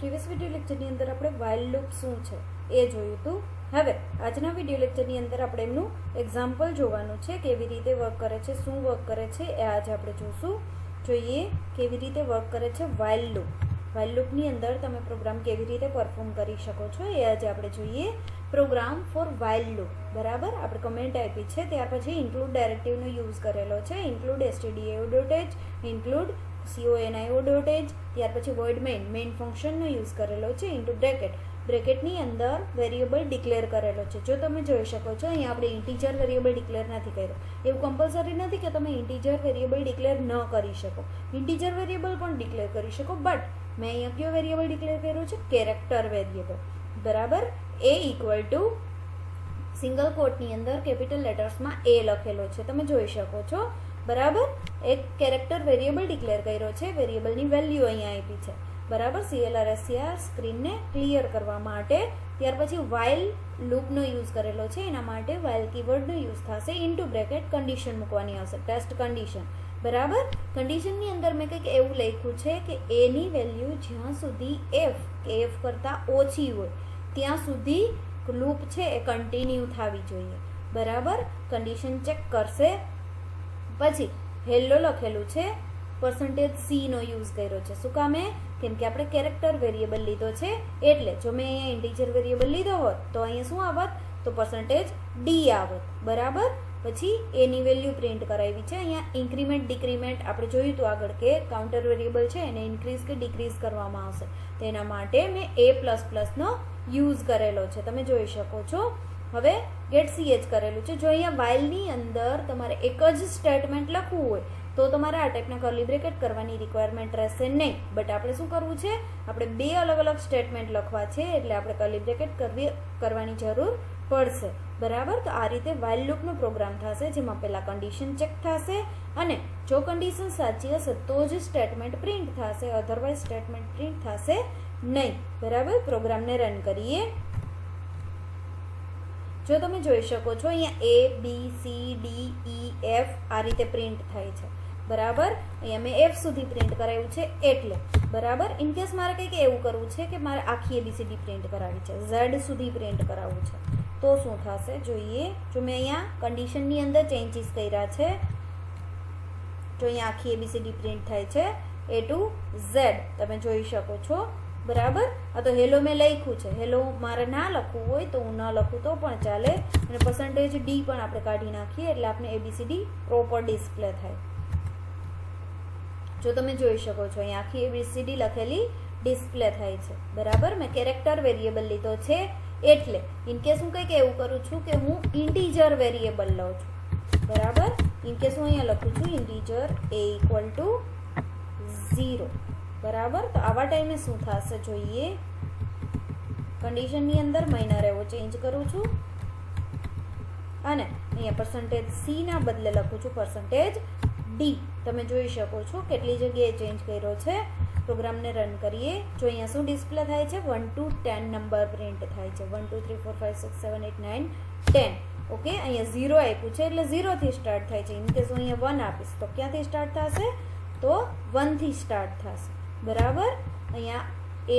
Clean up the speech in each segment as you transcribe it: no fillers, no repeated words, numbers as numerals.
Previous video લેક્ચરની અંદર આપણે while loop શું છે એ જોયું હતું. હવે આજના વિડિયો લેક્ચરની અંદર આપણે એમનું એક્ઝામ્પલ જોવાનું છે, કેવી રીતે વર્ક કરે છે, શું વર્ક કરે છે એ આજે આપણે જોશું. જોઈએ કેવી રીતે વર્ક કરે છે વાઇલ લૂપ. વાઇલ લૂપની અંદર તમે પ્રોગ્રામ કેવી રીતે પરફોર્મ કરી શકો છો એ આજે આપણે જોઈએ. પ્રોગ્રામ ફોર વાઇલ લૂપ, બરાબર. આપણે કમેન્ટ આપી છે, ત્યાર પછી ઇન્ક્લુડ ડાયરેક્ટિવનો યુઝ કરેલો છે. ઇન્ક્લુડ stdio.h, ઇન્ક્લુડ conio.h, ત્યાર પછી વોઇડ મેઇન ફંક્શનનો યુઝ કરેલો છે. ઇન્ટુ બ્રેકેટની અંદર વેરિયેબલ ડિક્લેર કરેલો છે. જો તમે જોઈ શકો છો અહીંયા આપણે ઇન્ટીજર વેરિયેબલ ડિક્લેર નથી કર્યો. એવું કમ્પલસરી નથી કે તમે ઇન્ટીજર વેરિયેબલ ડિક્લેર ન કરી શકો. ઇન્ટીજર વેરિયેબલ પણ ડિક્લેર કરી શકો, બટ મેં અહીંયા કયો વેરિયેબલ ડિક્લેર કર્યો છે? કેરેક્ટર વેરિયેબલ, બરાબર. એ ઇક્વલ ટુ સિંગલ કોટની અંદર કેપિટલ લેટર્સમાં એ લખેલો છે, તમે જોઈ શકો છો, બરાબર. એક કેરેક્ટર વેરિયેબલ ડિક્લેર કર્યો છે, વેરિયેબલની વેલ્યુ અહીંયા આપી છે, બરાબર. CLR સ્ક્રીનને ક્લિયર કરવા માટે. ત્યાર પછી વાઇલ લૂપનો યુઝ કરેલો છે, એના માટે વાઇલ કીવર્ડનો યુઝ થશે. ઇન્ટુ બ્રેકેટ કન્ડિશન મૂકવાની આવશે, ટેસ્ટ કન્ડિશન, બરાબર. કન્ડિશનની અંદર મેં કંઈક એવું લખ્યું છે કે એની વેલ્યુ જ્યાં સુધી એફ કરતાં ઓછી હોય ત્યાં સુધી લૂપ છે એ કન્ટિન્યુ થવી જોઈએ, બરાબર. કન્ડિશન ચેક કરશે. પછી હેલો લખેલું છે, %c નો યુઝ કર્યો છે. શું કામે? કેમ કે આપણે કેરેક્ટર વેરિયેબલ લીધો છે, એટલે જો મેં અહીંયા ઇન્ટીજર વેરિયેબલ લીધો હોત તો અહીંયા શું આવત? તો %d આવત, બરાબર. પછી એની વેલ્યુ પ્રિન્ટ કરાવી છે. અહીંયા ઇન્ક્રીમેન્ટ ડિક્રીમેન્ટ આપણે જોયું હતું આગળ કે કાઉન્ટર વેરિયેબલ છે એને ઇન્ક્રીઝ કે ડિક્રીઝ કરવામાં આવશે. તેના માટે મેં a++ નો યુઝ કરેલો છે, તમે જોઈ શકો છો. હવે ગેટ ch કરેલું છે. જો અહીંયા વાઇલની અંદર તમારે એક જ સ્ટેટમેન્ટ લખવું હોય તો તમારે આ ટાઈપના કર્લી બ્રેકેટ કરવાની રિક્વાયરમેન્ટ રહેશે નહીં. બટ આપણે શું કરવું છે? આપણે બે અલગ અલગ સ્ટેટમેન્ટ લખવા છે, એટલે આપણે કર્લી બ્રેકેટ કરવાની જરૂર પડશે, બરાબર. તો આ રીતે વાઇલ લૂપનો પ્રોગ્રામ થશે, જેમાં પહેલાં કન્ડિશન ચેક થશે અને જો કન્ડિશન સાચી હશે તો જ સ્ટેટમેન્ટ પ્રિન્ટ થશે, અધરવાઇઝ સ્ટેટમેન્ટ પ્રિન્ટ થશે નહીં, બરાબર. પ્રોગ્રામને રન કરીએ. જો તમે જોઈ શકો છો અહીંયા ABCDEF આ રીતે પ્રિન્ટ થાય છે, બરાબર. અહીંયા મેં F સુધી પ્રિન્ટ કરાવ્યું છે એટલે, બરાબર. ઇનકેસ મારે કંઈક એવું કરવું છે કે મારે આખી ABCD પ્રિન્ટ કરાવી છે, Z સુધી પ્રિન્ટ કરાવવું છે, તો શું થશે જોઈએ. જો મેં અહીંયા કન્ડિશનની અંદર ચેન્જીસ કર્યા છે, જો અહીંયા આખી ABCD પ્રિન્ટ થાય છે A to Z, તમે જોઈ શકો છો, બરાબર. આ તો હેલો મેં લખ્યું છે, હેલો મારે ના લખવું હોય તો હું ન લખું તો પણ ચાલે. અને %d પણ આપણે કાઢી નાખીએ એટલે આપણે ABCD પ્રોપર ડિસ્પ્લે થાય. જો તમે જોઈ શકો છો અહીંયા આખી ABCD લખેલી ડિસ્પ્લે થાય છે, બરાબર. મેં કેરેક્ટર વેરિયેબલ લીધો છે એટલે ઇનકેસ હું કંઈક એવું કરું છું કે હું ઇન્ટીજર વેરિયેબલ લઉં છું, બરાબર. ઇનકેસ હું અહીંયા લખું છું ઇન્ટીજર a = 0, બરાબર. તો આવા ટાઈમે શું થશે જોઈએ. કન્ડિશનની અંદર માઇનર એવો ચેન્જ કરું છું અને અહીંયા %c ના બદલે લખું છું %d. તમે જોઈ શકો છો કેટલી જગ્યાએ ચેન્જ કર્યો છે. પ્રોગ્રામને રન કરીએ. જો અહીંયા શું ડિસ્પ્લે થાય છે? 1 to 10 નંબર પ્રિન્ટ થાય છે. 1 2 3 4 5 6 7 8 9 10. ઓકે, અહીંયા 0 આપ્યું છે એટલે 0 થી સ્ટાર્ટ થાય છે. ઇનકેસ હું અહીંયા 1 આપીશ તો ક્યાંથી સ્ટાર્ટ થશે? તો 1 થી સ્ટાર્ટ થશે, બરાબર. અહીંયા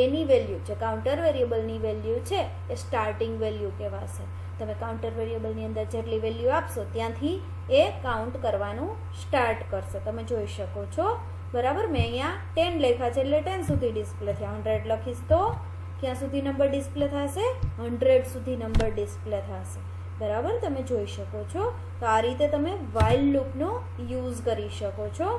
એની વેલ્યુ જે કાઉન્ટર વેરિયેબલની વેલ્યુ છે એ સ્ટાર્ટિંગ વેલ્યુ કહેવાશે. તમે કાઉન્ટર વેરિયેબલની અંદર જેટલી વેલ્યુ આપશો ત્યાંથી એ કાઉન્ટ કરવાનું સ્ટાર્ટ કરશે, તમે જોઈ શકો છો, બરાબર. મેં અહીંયા 10 લખ્યા છે એટલે 10 સુધી ડિસ્પ્લે થયા. 100 લખીશ તો ક્યાં સુધી નંબર ડિસ્પ્લે થશે? 100 સુધી નંબર ડિસ્પ્લે થશે, બરાબર. તમે જોઈ શકો છો. તો આ રીતે તમે વાઇલ લૂપનો યુઝ કરી શકો છો.